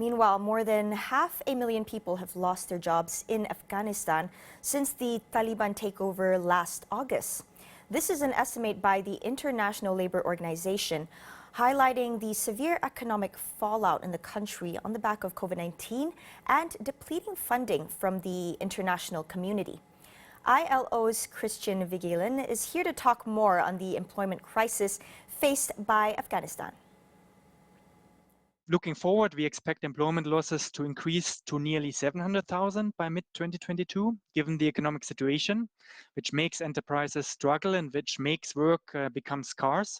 Meanwhile, more than 500,000 people have lost their jobs in Afghanistan since the Taliban takeover last August. This is an estimate by the International Labour Organization, highlighting the severe economic fallout in the country on the back of COVID-19 and depleting funding from the international community. ILO's Christian Viegelahn is here to talk more on the employment crisis faced by Afghanistan. Looking forward, we expect employment losses to increase to nearly 700,000 by mid-2022, given the economic situation, which makes enterprises struggle and which makes work become scarce.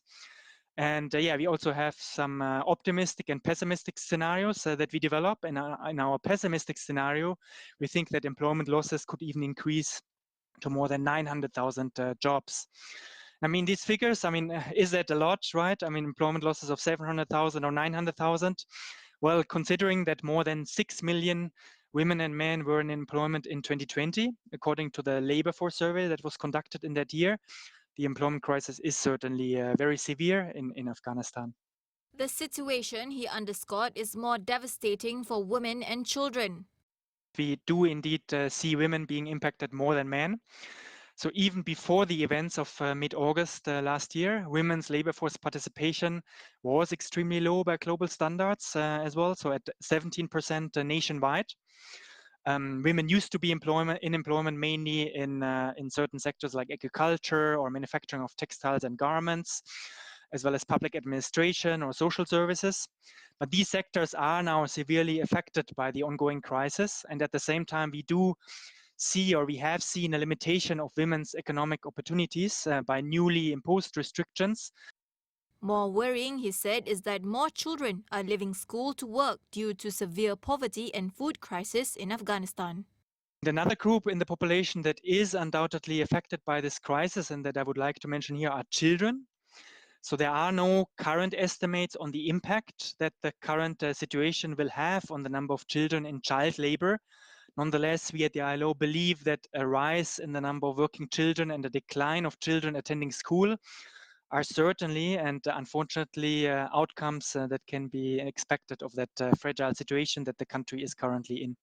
And we also have some optimistic and pessimistic scenarios that we develop. And in our pessimistic scenario, we think that employment losses could even increase to more than 900,000 jobs. I mean, these figures, is that a lot, right? Employment losses of 700,000 or 900,000. Well, considering that more than 6 million women and men were in employment in 2020, according to the labor force survey that was conducted in that year, the employment crisis is certainly very severe in Afghanistan. The situation, he underscored, is more devastating for women and children. We do indeed see women being impacted more than men. So even before the events of mid-August last year, women's labor force participation was extremely low by global standards as well, so at 17% nationwide. Women used to be in employment mainly in certain sectors like agriculture or manufacturing of textiles and garments, as well as public administration or social services. But these sectors are now severely affected by the ongoing crisis, and at the same time we have seen a limitation of women's economic opportunities by newly imposed restrictions. More worrying, he said, is that more children are leaving school to work due to severe poverty and food crisis in Afghanistan. Another group in the population that is undoubtedly affected by this crisis and that I would like to mention here are children. So there are no current estimates on the impact that the current situation will have on the number of children in child labor. Nonetheless, we at the ILO believe that a rise in the number of working children and a decline of children attending school are certainly and unfortunately outcomes that can be expected of that fragile situation that the country is currently in.